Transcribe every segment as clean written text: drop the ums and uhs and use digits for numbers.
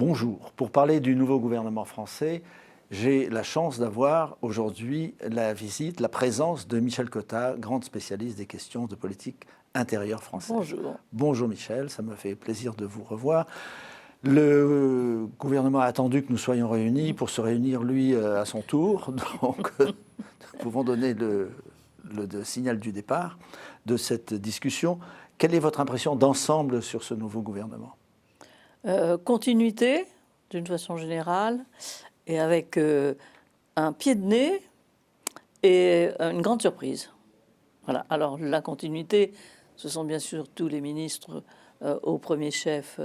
bonjour. Pour parler du nouveau gouvernement français, j'ai la chance d'avoir aujourd'hui la présence de Michel Cotta, grande spécialiste des questions de politique intérieure française. Bonjour. Bonjour Michel, ça me fait plaisir de vous revoir. Le gouvernement a attendu que nous soyons réunis pour se réunir, lui, à son tour. Donc, nous pouvons donner le signal du départ de cette discussion. Quelle est votre impression d'ensemble sur ce nouveau gouvernement ? Continuité, d'une façon générale, et avec un pied de nez et une grande surprise. Voilà. Alors, la continuité, ce sont bien sûr tous les ministres au premier chef,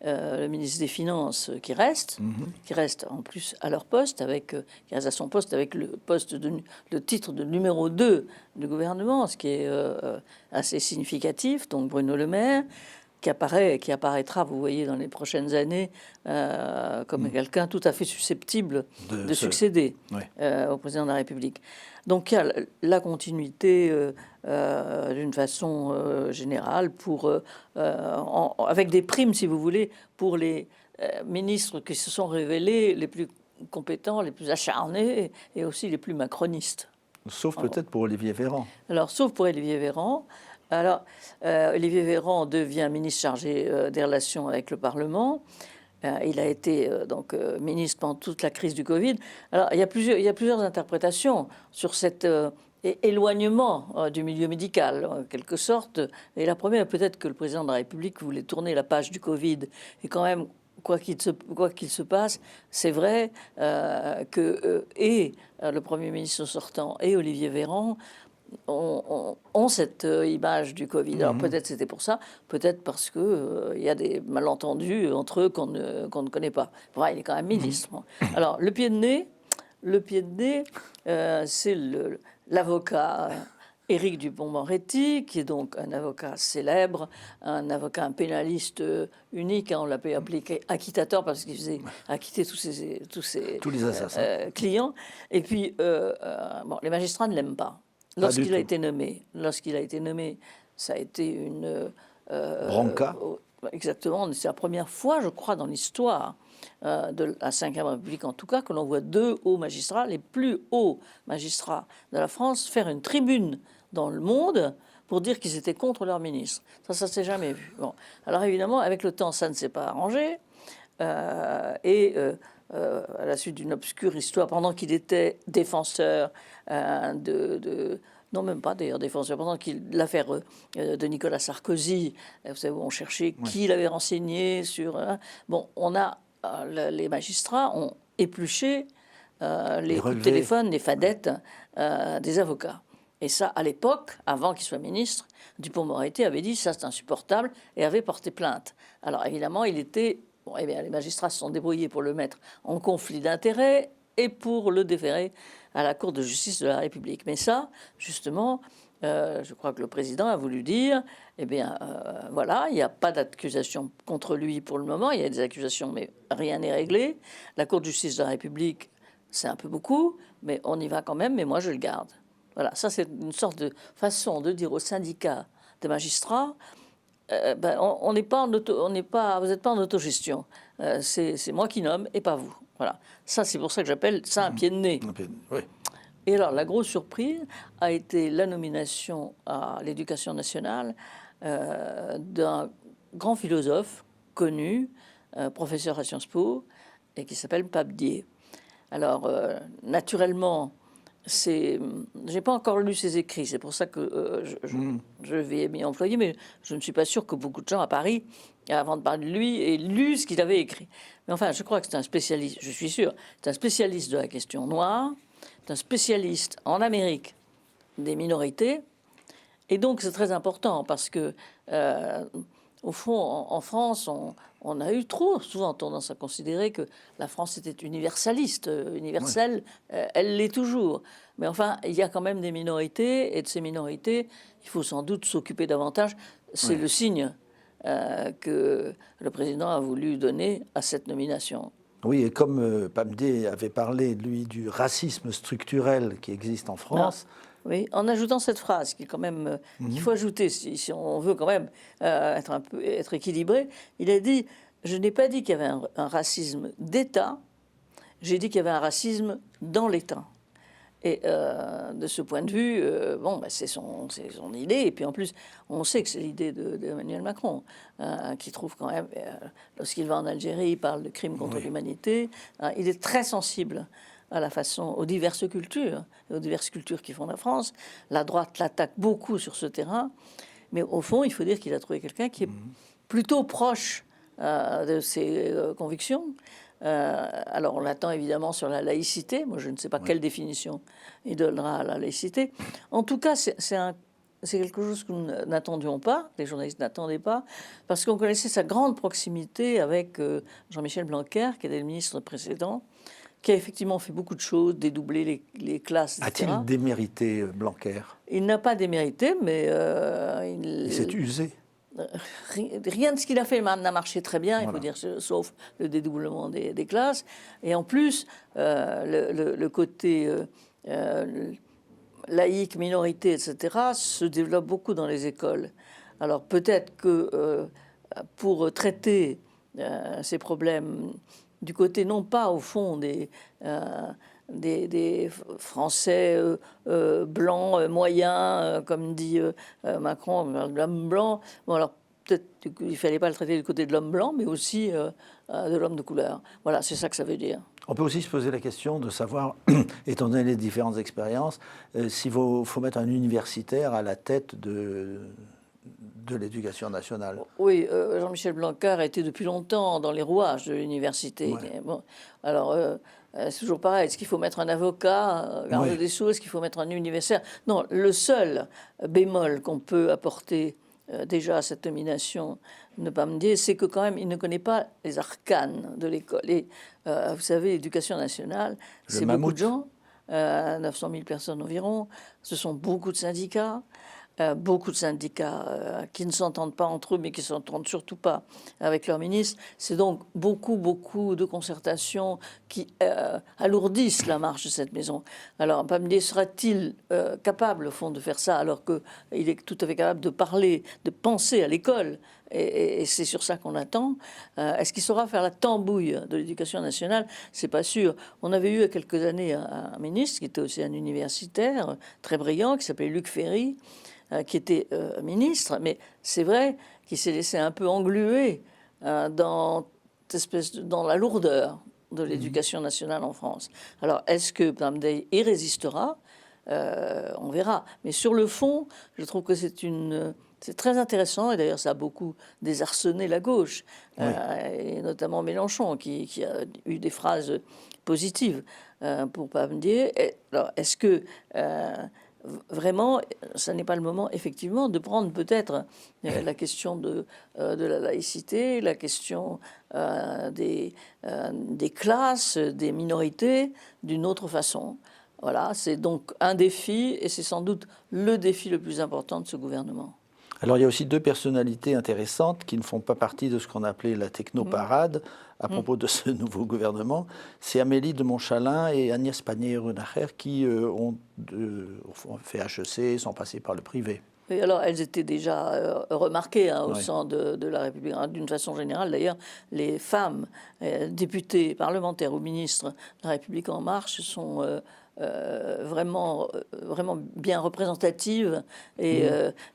le ministre des Finances qui reste en plus à leur poste, qui reste à son poste avec le titre de numéro 2 du gouvernement, ce qui est assez significatif. Donc Bruno Le Maire, qui apparaîtra, vous voyez, dans les prochaines années, comme quelqu'un tout à fait susceptible de succéder au président de la République. Donc il y a la continuité d'une façon générale avec des primes, si vous voulez, pour les ministres qui se sont révélés les plus compétents, les plus acharnés et aussi les plus macronistes. Sauf peut-être pour Olivier Véran. Alors, sauf pour Olivier Véran. Alors, Olivier Véran devient ministre chargé des relations avec le Parlement. Il a été ministre pendant toute la crise du Covid. Alors, il y a plusieurs interprétations sur cet éloignement du milieu médical, en quelque sorte. Et la première, peut-être que le président de la République voulait tourner la page du Covid. Et quand même, quoi qu'il se passe, c'est vrai que le Premier ministre sortant et Olivier Véran ont cette image du Covid. Alors peut-être c'était pour ça, peut-être parce que y a des malentendus entre eux qu'on ne connaît pas. Enfin, il est quand même ministre. Alors le pied de nez, c'est l'avocat Éric Dupond-Moretti, qui est donc un avocat célèbre, un pénaliste unique, on l'appelait appelé acquittateur parce qu'il faisait acquitter tous les assassins. Clients. Et puis les magistrats ne l'aiment pas. Lorsqu'il a été nommé, ça a été une bronca. Exactement, c'est la première fois, je crois, dans l'histoire de la Ve République, en tout cas, que l'on voit deux hauts magistrats, les plus hauts magistrats de la France, faire une tribune dans le monde pour dire qu'ils étaient contre leur ministre. Ça s'est jamais vu. Bon, alors évidemment, avec le temps, ça ne s'est pas arrangé. À la suite d'une obscure histoire, pendant qu'il était défenseur non, même pas d'ailleurs défenseur, pendant l'affaire de Nicolas Sarkozy, vous savez, où on cherchait qui l'avait renseigné sur... les magistrats ont épluché les coups de téléphone, les fadettes des avocats. Et ça, à l'époque, avant qu'il soit ministre, Dupond-Moretti avait dit ça c'est insupportable et avait porté plainte. Alors évidemment, les magistrats se sont débrouillés pour le mettre en conflit d'intérêts et pour le déférer à la Cour de justice de la République. Mais ça, justement, je crois que le président a voulu dire, voilà, il n'y a pas d'accusation contre lui pour le moment, il y a des accusations, mais rien n'est réglé. La Cour de justice de la République, c'est un peu beaucoup, mais on y va quand même, mais moi je le garde. Voilà, ça c'est une sorte de façon de dire aux syndicats des magistrats, vous n'êtes pas en autogestion, c'est moi qui nomme et pas vous. Voilà, ça c'est pour ça que j'appelle ça un pied de nez. Oui. Et alors la grosse surprise a été la nomination à l'Éducation nationale d'un grand philosophe connu, professeur à Sciences Po, et qui s'appelle Pape Dié. Alors naturellement, j'ai pas encore lu ses écrits, c'est pour ça que je vais m'y employer, mais je ne suis pas sûr que beaucoup de gens à Paris, avant de parler de lui, aient lu ce qu'il avait écrit. Mais enfin, je crois que c'est un spécialiste, je suis sûr, c'est un spécialiste de la question noire, c'est un spécialiste en Amérique des minorités, et donc c'est très important parce que, au fond, en France, on a eu trop souvent tendance à considérer que la France était universaliste, universelle, elle l'est toujours. Mais enfin, il y a quand même des minorités, et de ces minorités, il faut sans doute s'occuper davantage. C'est le signe que le président a voulu donner à cette nomination. Oui, et comme Pape Dié avait parlé, lui, du racisme structurel qui existe en France... Oui, en ajoutant cette phrase qui est quand même qu'il faut ajouter si on veut quand même être équilibré. Il a dit je n'ai pas dit qu'il y avait un racisme d'État, j'ai dit qu'il y avait un racisme dans l'État. Et de ce point de vue, bon, bah, c'est son idée. Et puis en plus, on sait que c'est l'idée d'Emmanuel Macron, qui trouve quand même, lorsqu'il va en Algérie, il parle de crimes contre l'humanité. Il est très sensible à la façon, aux diverses cultures qui font la France. La droite l'attaque beaucoup sur ce terrain. Mais au fond, il faut dire qu'il a trouvé quelqu'un qui est plutôt proche de ses convictions. Alors on l'attend évidemment sur la laïcité. Moi je ne sais pas quelle définition il donnera à la laïcité. En tout cas c'est quelque chose que nous n'attendions pas, les journalistes n'attendaient pas, parce qu'on connaissait sa grande proximité avec Jean-Michel Blanquer, qui était le ministre précédent, qui a effectivement fait beaucoup de choses, dédoublé les classes, etc. A-t-il démérité Blanquer? Il n'a pas démérité, mais il s'est usé. Rien de ce qu'il a fait n'a marché très bien, il faut dire, sauf le dédoublement des classes. Et en plus, le côté laïque, minorité, etc., se développe beaucoup dans les écoles. Alors peut-être que pour traiter ces problèmes du côté, non pas au fond des Français blancs, moyens, comme dit Macron, l'homme blanc. Bon, alors peut-être qu'il ne fallait pas le traiter du côté de l'homme blanc, mais aussi de l'homme de couleur. Voilà, c'est ça que ça veut dire. On peut aussi se poser la question de savoir, étant donné les différentes expériences, s'il faut mettre un universitaire à la tête de l'éducation nationale. Oui, Jean-Michel Blanquer a été depuis longtemps dans les rouages de l'université. Ouais. Bon, alors, c'est toujours pareil. Est-ce qu'il faut mettre un avocat, garde des Sceaux? Est-ce qu'il faut mettre un universitaire? Non, le seul bémol qu'on peut apporter déjà à cette nomination de Pamdié, c'est que quand même, il ne connaît pas les arcanes de l'école. Et vous savez, l'éducation nationale, c'est beaucoup de gens, 900 000 personnes environ. Ce sont beaucoup de syndicats. Beaucoup de syndicats qui ne s'entendent pas entre eux, mais qui ne s'entendent surtout pas avec leur ministre. C'est donc beaucoup de concertations qui alourdissent la marche de cette maison. Alors, Pamdié sera-t-il capable, au fond, de faire ça, alors qu'il est tout à fait capable de parler, de penser à l'école? Et c'est sur ça qu'on attend. Est-ce qu'il saura faire la tambouille de l'éducation nationale? C'est pas sûr. On avait eu il y a quelques années un ministre qui était aussi un universitaire très brillant, qui s'appelait Luc Ferry, qui était ministre, mais c'est vrai qu'il s'est laissé un peu engluer dans la lourdeur de l'éducation nationale en France. Alors, est-ce que Pamdié y résistera? On verra. Mais sur le fond, je trouve que c'est très intéressant, et d'ailleurs ça a beaucoup désarçonné la gauche, et notamment Mélenchon, qui a eu des phrases positives pour Pamdié. Alors, est-ce que vraiment, ce n'est pas le moment, effectivement, de prendre peut-être la question de la laïcité, la question des classes, des minorités, d'une autre façon. Voilà, c'est donc un défi, et c'est sans doute le défi le plus important de ce gouvernement. Alors, il y a aussi deux personnalités intéressantes qui ne font pas partie de ce qu'on appelait la technoparade à propos de ce nouveau gouvernement. C'est Amélie de Montchalin et Agnès Pannier-Runacher qui ont fait HEC, sont passées par le privé. Et alors, elles étaient déjà remarquées au sein de la République. D'une façon générale, d'ailleurs, les femmes députées, parlementaires ou ministres de la République En Marche sont vraiment bien représentatives et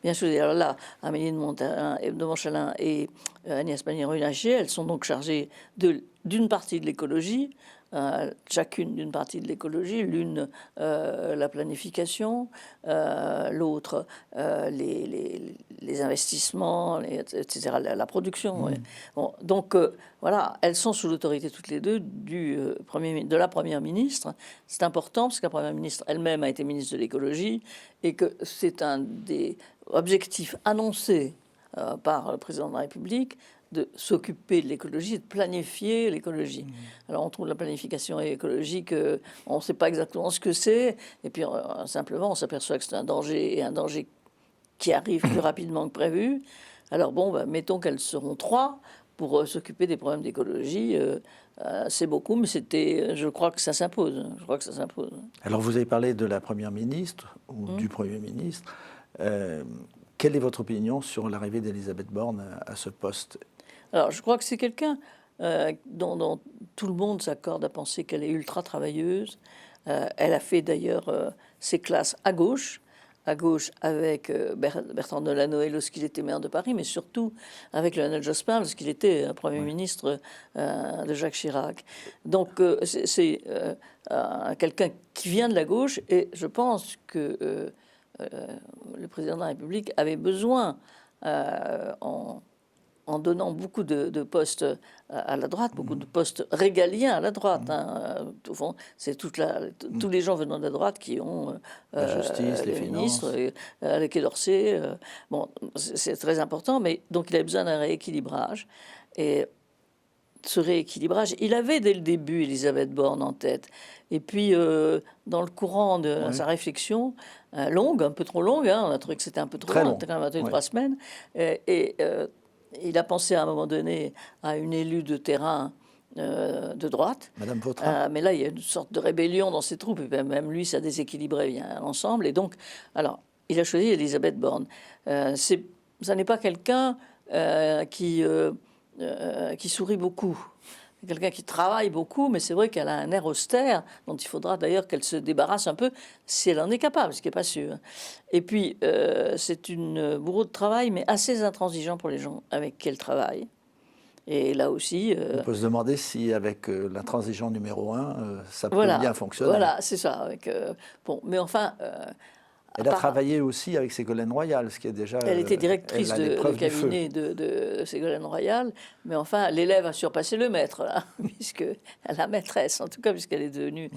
bien choisies. Alors là, Amélie de Montchalin et Agnès Pannier-Runacher, elles sont donc chargées d'une partie de l'écologie, chacune d'une partie de l'écologie, l'une la planification, l'autre les investissements, etc., la production. Ouais. Bon, donc voilà, elles sont sous l'autorité toutes les deux de la Première ministre. C'est important parce que la Première ministre elle-même a été ministre de l'écologie et que c'est un des objectifs annoncés par le président de la République de s'occuper de l'écologie, de planifier l'écologie. Alors on trouve la planification écologique, on ne sait pas exactement ce que c'est, et puis simplement on s'aperçoit que c'est un danger, et un danger qui arrive plus rapidement que prévu. Alors bon, mettons qu'elles seront 3 pour s'occuper des problèmes d'écologie. C'est beaucoup, mais je crois que ça s'impose. Alors vous avez parlé de la Première ministre, ou du Premier ministre. Quelle est votre opinion sur l'arrivée d'Elisabeth Borne à ce poste? Alors, je crois que c'est quelqu'un dont tout le monde s'accorde à penser qu'elle est ultra travailleuse. Elle a fait d'ailleurs ses classes à gauche avec Bertrand Delanoë lorsqu'il était maire de Paris, mais surtout avec Lionel Jospin lorsqu'il était Premier ministre de Jacques Chirac. Donc c'est quelqu'un qui vient de la gauche, et je pense que le président de la République avait besoin, en donnant beaucoup de postes à la droite, beaucoup de postes régaliens à la droite. Au fond, c'est tous les gens venant de la droite qui ont la justice, les ministres, finances, le Quai d'Orsay. Bon, c'est très important, mais donc il a besoin d'un rééquilibrage. Et ce rééquilibrage, il avait dès le début Elisabeth Borne en tête. Et puis, dans le courant de sa réflexion, longue, un peu trop longue, on a trouvé que c'était un peu trop long, c'était quand même 3 semaines, il a pensé à un moment donné à une élue de terrain de droite. Madame Vautrin. Mais là, il y a une sorte de rébellion dans ses troupes, et même lui, ça déséquilibrait bien l'ensemble. Et donc, alors, il a choisi Elisabeth Borne. Ça n'est pas quelqu'un qui sourit beaucoup. Quelqu'un qui travaille beaucoup, mais c'est vrai qu'elle a un air austère, dont il faudra d'ailleurs qu'elle se débarrasse un peu, si elle en est capable, ce qui n'est pas sûr. Et puis, c'est une bourreau de travail, mais assez intransigeant pour les gens avec qui elle travaille. Et là aussi... On peut se demander si, avec l'intransigeant numéro 1, ça peut bien fonctionner. Voilà, c'est ça. Bon, mais enfin... Elle a travaillé aussi avec Ségolène Royal, ce qui est déjà... Elle était directrice de cabinet de Ségolène Royal, mais enfin, l'élève a surpassé le maître, là, puisqu'elle est la maîtresse, en tout cas, puisqu'elle est devenue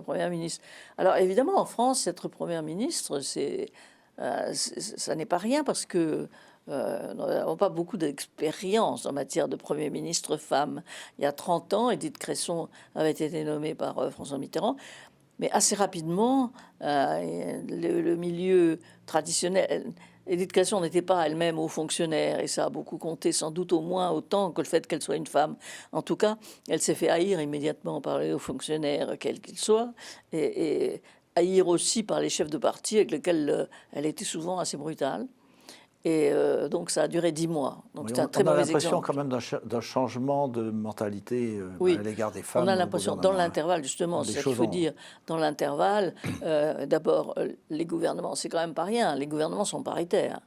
Première ministre. Alors, évidemment, en France, être Première ministre, ça n'est pas rien, parce que nous n'avons pas beaucoup d'expérience en matière de Premier ministre femme. Il y a 30 ans, Édith Cresson avait été nommée par François Mitterrand. Mais assez rapidement, le milieu traditionnel, Édith Cresson n'était pas elle-même haut fonctionnaire, et ça a beaucoup compté, sans doute au moins autant que le fait qu'elle soit une femme. En tout cas, elle s'est fait haïr immédiatement par les hauts fonctionnaires, quels qu'ils soient, et haïr aussi par les chefs de parti avec lesquels elle était souvent assez brutale. Et donc ça a duré 10 mois. Donc c'est un très mauvais exemple. On a l'impression quand même d'un changement de mentalité à l'égard des femmes. On a l'impression, dans l'intervalle, justement, c'est ça qu'il faut dire. Dans l'intervalle, d'abord, les gouvernements, c'est quand même pas rien. Les gouvernements sont paritaires.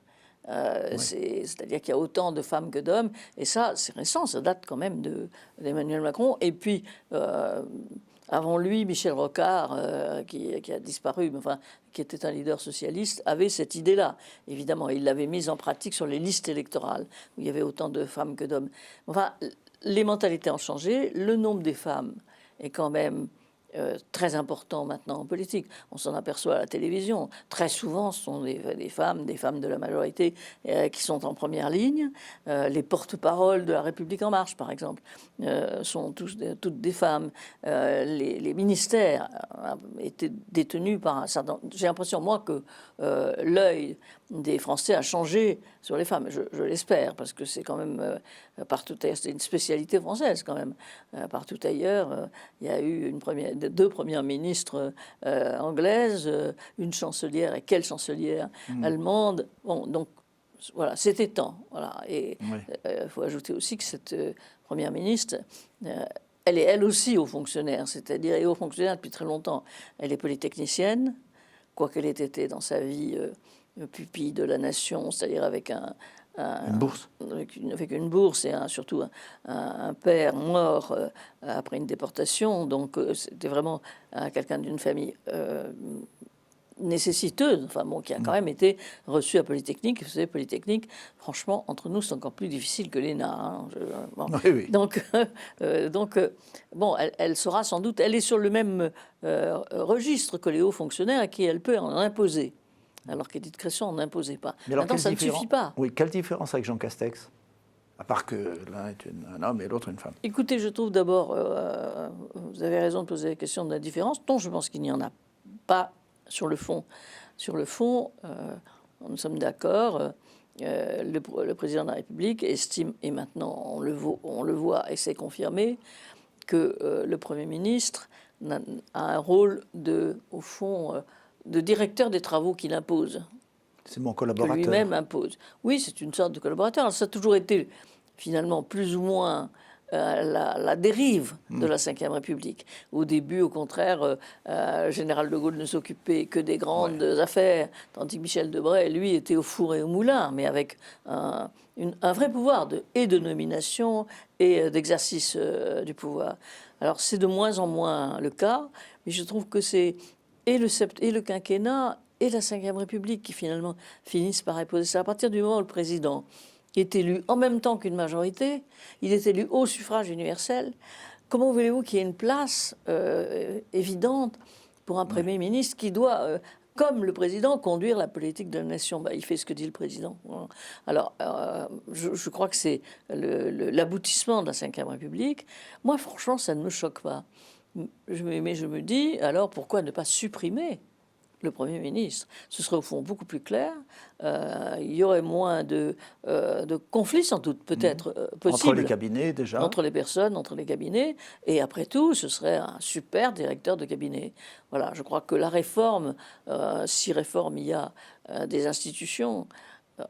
C'est-à-dire qu'il y a autant de femmes que d'hommes. Et ça, c'est récent, ça date quand même d'Emmanuel Macron. Et puis... avant lui, Michel Rocard, qui a disparu, mais enfin, qui était un leader socialiste, avait cette idée-là. Évidemment, il l'avait mise en pratique sur les listes électorales, où il y avait autant de femmes que d'hommes. Enfin, les mentalités ont changé. Le nombre des femmes est quand même très important maintenant en politique. On s'en aperçoit à la télévision. Très souvent, ce sont des femmes de la majorité qui sont en première ligne. Les porte-paroles de la République En Marche, par exemple, sont toutes des femmes. Les ministères étaient détenus par un certain... J'ai l'impression, moi, que l'œil des Français a changé sur les femmes. Je l'espère, parce que c'est quand même partout ailleurs, c'est une spécialité française quand même. Partout ailleurs, il y a eu deux premières ministres anglaises, une chancelière, et quelle chancelière allemande. Bon, donc voilà, c'était temps. Voilà. Et il faut ajouter aussi que cette première ministre, elle est elle aussi haut fonctionnaire, c'est-à-dire haut fonctionnaire depuis très longtemps. Elle est polytechnicienne, quoiqu'elle ait été dans sa vie pupille de la nation, c'est-à-dire avec une bourse. Avec une bourse et surtout un père mort après une déportation. Donc c'était vraiment quelqu'un d'une famille nécessiteuse, enfin bon, qui a quand même été reçu à Polytechnique. Vous savez, Polytechnique, franchement, entre nous, c'est encore plus difficile que l'ENA. Bon. Oui. Donc, bon, elle sera sans doute, elle est sur le même registre que les hauts fonctionnaires, à qui elle peut en imposer. Alors qu'Édith Cresson n'en imposait pas. Mais alors, maintenant, ça ne suffit pas. Oui, quelle différence avec Jean Castex? À part que l'un est un homme et l'autre une femme. Écoutez, je trouve d'abord, vous avez raison de poser la question de la différence, dont je pense qu'il n'y en a pas sur le fond. Sur le fond, nous sommes d'accord. Le président de la République estime, et maintenant on le voit et c'est confirmé, que le Premier ministre a un rôle au fond, de directeur des travaux qu'il impose. C'est mon collaborateur. Que lui-même impose. Oui, c'est une sorte de collaborateur. Alors, ça a toujours été finalement plus ou moins la dérive de la Ve République. Au début, au contraire, le général de Gaulle ne s'occupait que des grandes affaires, tandis que Michel Debré, lui, était au four et au moulin, mais avec un vrai pouvoir de nomination et d'exercice du pouvoir. Alors c'est de moins en moins le cas, mais je trouve que c'est et le quinquennat et la Ve République qui finalement finissent par imposer ça. À partir du moment où le président est élu en même temps qu'une majorité, il est élu au suffrage universel. Comment voulez-vous qu'il y ait une place évidente pour un Premier ministre qui doit, comme le président, conduire la politique de la nation? Il fait ce que dit le président. Alors, je crois que c'est l'aboutissement de la Ve République. Moi, franchement, ça ne me choque pas. Mais je me dis, alors pourquoi ne pas supprimer le Premier ministre? Ce serait au fond beaucoup plus clair. Il y aurait moins de conflits, sans doute, peut-être possibles. Entre les cabinets, déjà. Entre les personnes, entre les cabinets. Et après tout, ce serait un super directeur de cabinet. Voilà, je crois que la réforme, si réforme il y a des institutions,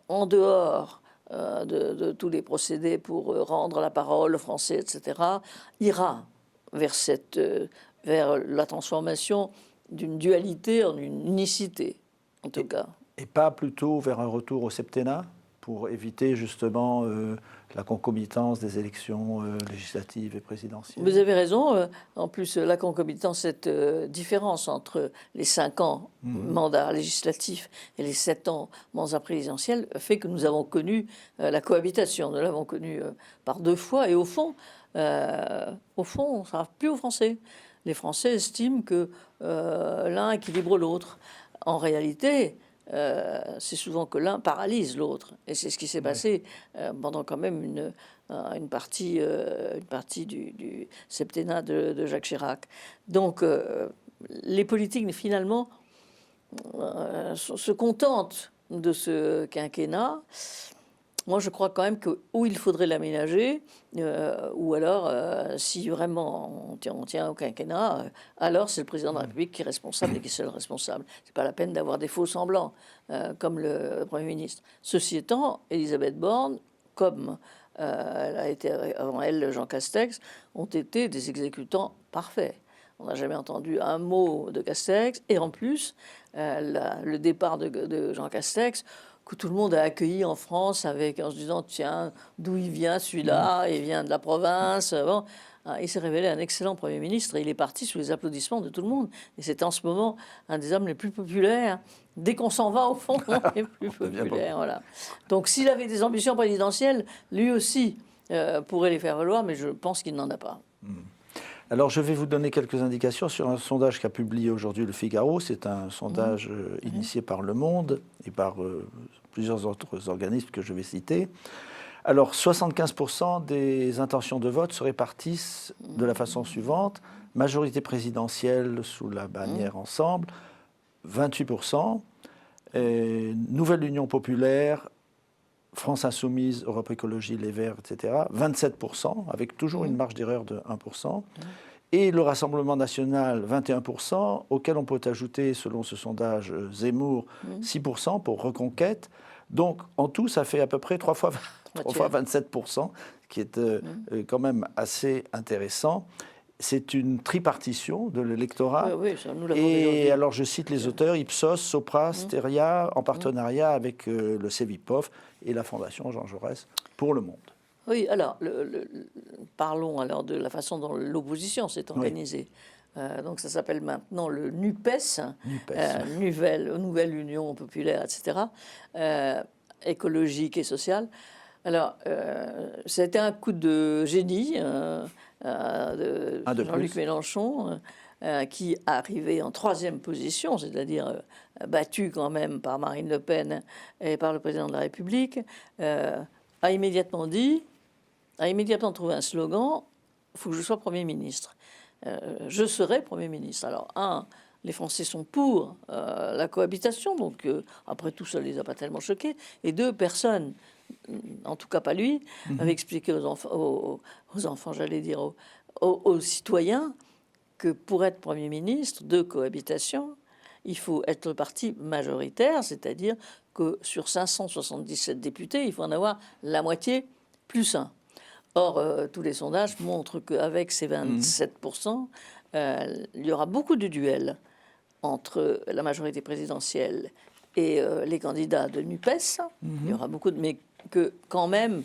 en dehors de tous les procédés pour rendre la parole aux Français, etc., ira vers la transformation d'une dualité en une unicité, en tout cas. Et pas plutôt vers un retour au septennat, pour éviter justement la concomitance des élections législatives et présidentielles? Vous avez raison. En plus, la concomitance, cette différence entre les 5 ans mandat législatif et les 7 ans mandat présidentiel fait que nous avons connu la cohabitation. Nous l'avons connue par 2 fois. Et au fond, ça ne sera plus aux Français. Les Français estiment que l'un équilibre l'autre. En réalité, c'est souvent que l'un paralyse l'autre. Et c'est ce qui s'est passé pendant quand même une partie du septennat de Jacques Chirac. Donc, les politiques, finalement, se contentent de ce quinquennat. Moi, je crois quand même que où il faudrait l'aménager, ou alors, si vraiment on tient au quinquennat, alors c'est le président de la République qui est responsable et qui est seul responsable. C'est pas la peine d'avoir des faux semblants, comme le Premier ministre. Ceci étant, Elisabeth Borne, comme elle a été avant elle Jean Castex, ont été des exécutants parfaits. On n'a jamais entendu un mot de Castex, et en plus, le départ de Jean Castex, que tout le monde a accueilli en France en se disant, tiens, d'où il vient celui-là? Il vient de la province. Bon, il s'est révélé un excellent Premier ministre et il est parti sous les applaudissements de tout le monde. Et c'est en ce moment un des hommes les plus populaires. Dès qu'on s'en va, au fond, les plus populaires. Voilà. Donc s'il avait des ambitions présidentielles, lui aussi pourrait les faire valoir, mais je pense qu'il n'en a pas. Alors, je vais vous donner quelques indications sur un sondage qu'a publié aujourd'hui Le Figaro. C'est un sondage initié par Le Monde et par plusieurs autres organismes que je vais citer. Alors, 75% des intentions de vote se répartissent de la façon suivante. Majorité présidentielle sous la bannière Ensemble, 28%. Nouvelle Union populaire, France Insoumise, Europe Écologie, Les Verts, etc., 27%, avec toujours une marge d'erreur de 1%. Et le Rassemblement national, 21%, auquel on peut ajouter, selon ce sondage, Zemmour, 6% pour Reconquête. Donc, en tout, ça fait à peu près 3 fois 27%, qui est quand même assez intéressant. C'est une tripartition de l'électorat. Oui, ça, nous l'avons Et déjà alors, je cite les auteurs, Ipsos, Sopra, Steria, en partenariat avec le Cevipof et la Fondation Jean Jaurès pour Le Monde. Oui, alors, parlons alors de la façon dont l'opposition s'est organisée. Donc ça s'appelle maintenant le NUPES, Nouvelle Union Populaire, etc., écologique et sociale. Alors, ça a été un coup de génie de Jean-Luc Mélenchon, qui est arrivé en 3e position, c'est-à-dire battu quand même par Marine Le Pen et par le président de la République, a immédiatement trouvé un slogan: il faut que je sois Premier ministre. Je serai Premier ministre. Alors, les Français sont pour la cohabitation, donc après tout, ça ne les a pas tellement choqués. Et 2, personne, en tout cas pas lui, avait expliqué aux enfants, j'allais dire, aux citoyens, que pour être Premier ministre de cohabitation, il faut être le parti majoritaire, c'est-à-dire que sur 577 députés, il faut en avoir la moitié plus 1. Or, tous les sondages montrent qu'avec ces 27%, il y aura beaucoup de duels entre la majorité présidentielle et les candidats de NUPES. Il y aura beaucoup de... Mais que quand même,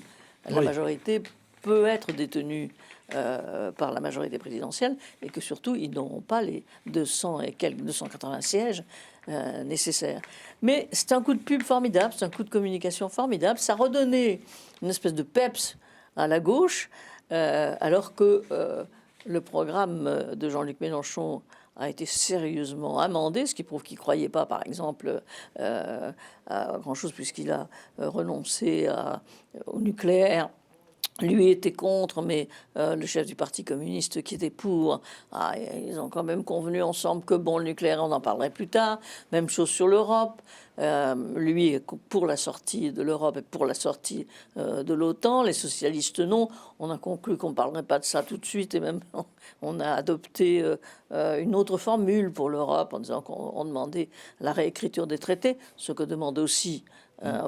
la majorité peut être détenue par la majorité présidentielle et que surtout, ils n'auront pas les 200 et quelques 280 sièges nécessaires. Mais c'est un coup de pub formidable, c'est un coup de communication formidable. Ça redonnait une espèce de peps à la gauche, alors que le programme de Jean-Luc Mélenchon a été sérieusement amendé, ce qui prouve qu'il ne croyait pas, par exemple, à grand-chose, puisqu'il a renoncé au nucléaire. Lui était contre, mais le chef du Parti communiste qui était pour, ils ont quand même convenu ensemble que bon, le nucléaire, on en parlerait plus tard. Même chose sur l'Europe. Lui est pour la sortie de l'Europe et pour la sortie de l'OTAN. Les socialistes, non. On a conclu qu'on ne parlerait pas de ça tout de suite et même on a adopté une autre formule pour l'Europe en disant qu'on demandait la réécriture des traités, ce que demande aussi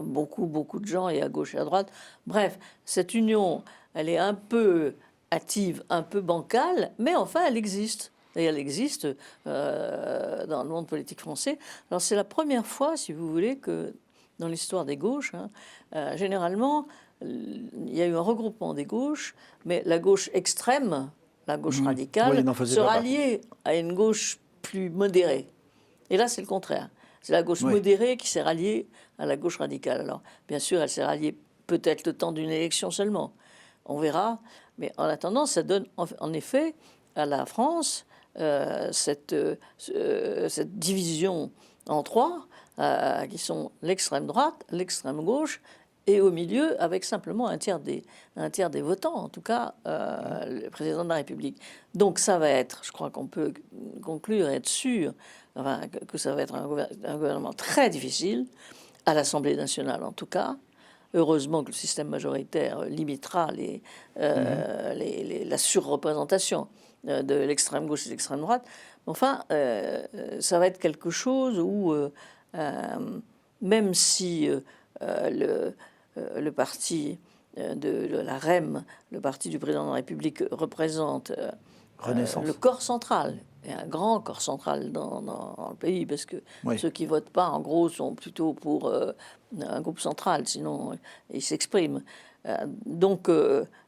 beaucoup de gens, et à gauche et à droite. Bref, cette union, elle est un peu hâtive, un peu bancale, mais enfin, elle existe. Et elle existe dans le monde politique français. Alors, c'est la première fois, si vous voulez, que dans l'histoire des gauches, généralement, il y a eu un regroupement des gauches, mais la gauche extrême, la gauche radicale, se ralliait à une gauche plus modérée. Et là, c'est le contraire. C'est la gauche modérée qui s'est ralliée à la gauche radicale. Alors, bien sûr, elle s'est ralliée peut-être le temps d'une élection seulement. On verra. Mais en attendant, ça donne en effet à la France cette division en trois, qui sont l'extrême droite, l'extrême gauche, et au milieu, avec simplement un tiers des votants, en tout cas, le président de la République. Donc ça va être, je crois qu'on peut conclure et être sûr, enfin, que ça va être un gouvernement très difficile, à l'Assemblée nationale en tout cas. Heureusement que le système majoritaire limitera la surreprésentation de l'extrême gauche et de l'extrême droite. Enfin, ça va être quelque chose où, même si le parti de la REM, le parti du président de la République, représente le corps central, et un grand corps central dans le pays, parce que ceux qui votent pas, en gros, sont plutôt pour un groupe central, sinon ils s'expriment. Donc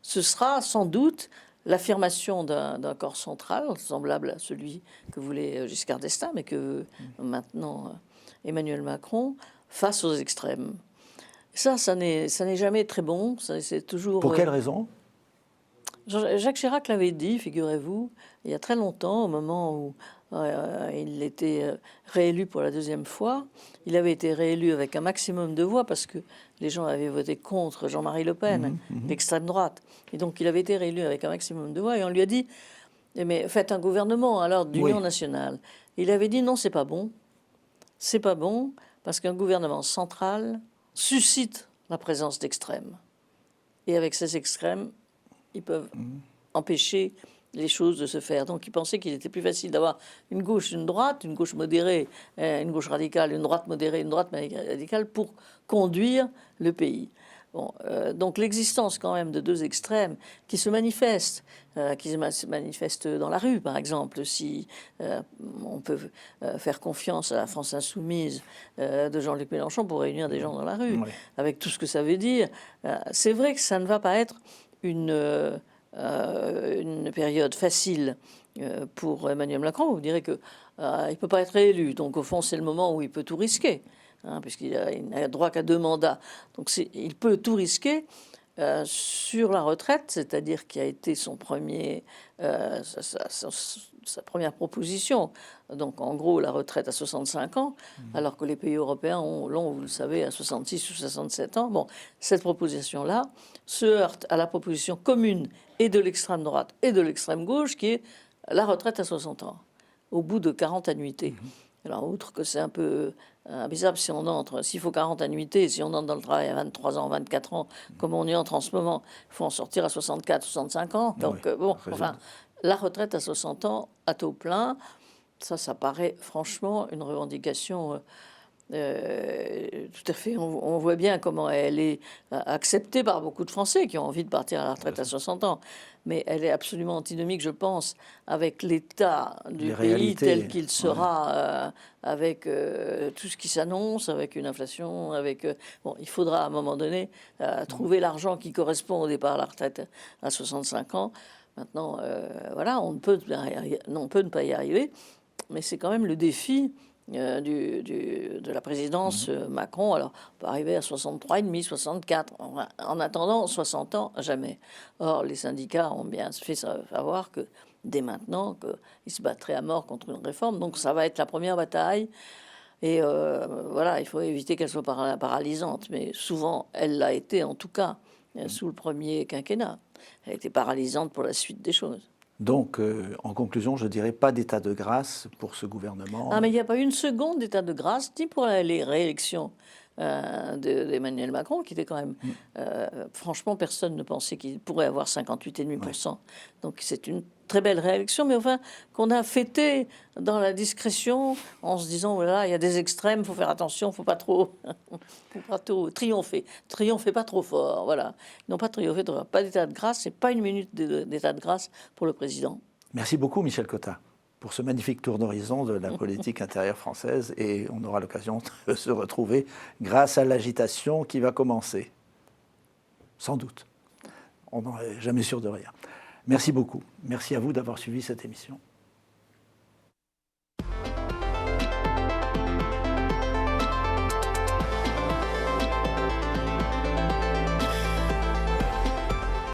ce sera sans doute l'affirmation d'un corps central, semblable à celui que voulait Giscard d'Estaing, mais que maintenant Emmanuel Macron, face aux extrêmes. Ça n'est jamais très bon. C'est toujours. Pour quelle raison ? Jacques Chirac l'avait dit, figurez-vous, il y a très longtemps, au moment où il était réélu pour la deuxième fois. Il avait été réélu avec un maximum de voix parce que les gens avaient voté contre Jean-Marie Le Pen, l'extrême droite. Et donc il avait été réélu avec un maximum de voix et on lui a dit mais faites un gouvernement alors d'union nationale. Il avait dit non, c'est pas bon. C'est pas bon parce qu'un gouvernement central suscite la présence d'extrêmes. Et avec ces extrêmes, ils peuvent empêcher les choses de se faire. Donc il pensait qu'il était plus facile d'avoir une gauche, une droite, une gauche modérée, une gauche radicale, une droite modérée, une droite radicale pour conduire le pays. Bon, donc l'existence quand même de deux extrêmes qui se manifestent dans la rue, par exemple, si on peut faire confiance à la France insoumise de Jean-Luc Mélenchon pour réunir des gens dans la rue, avec tout ce que ça veut dire. C'est vrai que ça ne va pas être une période facile pour Emmanuel Macron. Vous direz qu'il ne peut pas être réélu, donc au fond c'est le moment où il peut tout risquer. Puisqu'il n'a droit qu'à 2 mandats. Donc il peut tout risquer sur la retraite, c'est-à-dire qui a été sa première proposition. Donc en gros, la retraite à 65 ans, alors que les pays européens l'ont, vous le savez, à 66 ou 67 ans. Bon, cette proposition-là se heurte à la proposition commune et de l'extrême droite et de l'extrême gauche, qui est la retraite à 60 ans, au bout de 40 annuités. Alors, outre que c'est un peu bizarre, s'il faut 40 annuités, si on entre dans le travail à 23 ans, 24 ans, comme on y entre en ce moment, il faut en sortir à 64, 65 ans. Donc, la retraite à 60 ans, à taux plein, ça paraît franchement une revendication tout à fait, on voit bien comment elle est acceptée par beaucoup de Français qui ont envie de partir à la retraite à 60 ans. Mais elle est absolument antinomique, je pense, avec l'état du Les pays réalités, tel qu'il sera, avec tout ce qui s'annonce, avec une inflation, avec... bon, il faudra à un moment donné trouver l'argent qui correspond au départ à la retraite à 65 ans. Maintenant, voilà, on peut ne pas y arriver, mais c'est quand même le défi de la présidence Macron. Alors, on peut arriver à 63,5, 64. En attendant, 60 ans, jamais. Or, les syndicats ont bien fait savoir que dès maintenant, qu'ils se battraient à mort contre une réforme. Donc, ça va être la première bataille. Et voilà, il faut éviter qu'elle soit paralysante. Mais souvent, elle l'a été, en tout cas, sous le premier quinquennat. Elle a été paralysante pour la suite des choses. Donc, en conclusion, je dirais pas d'état de grâce pour ce gouvernement. Ah, mais il n'y a pas une seconde d'état de grâce, ni pour les réélections d'Emmanuel Macron, qui était quand même... franchement, personne ne pensait qu'il pourrait avoir 58,5%. Donc c'est une très belle réélection, mais enfin, qu'on a fêté dans la discrétion, en se disant, voilà, il y a des extrêmes, il faut faire attention, faut pas trop triompher. Triompher pas trop fort, voilà. Ils n'ont pas triomphé, pas d'état de grâce, c'est pas une minute d'état de grâce pour le président. Merci beaucoup, Michel Cotta, pour ce magnifique tour d'horizon de la politique intérieure française, et on aura l'occasion de se retrouver grâce à l'agitation qui va commencer. Sans doute. On n'est jamais sûr de rien. Merci beaucoup. Merci à vous d'avoir suivi cette émission.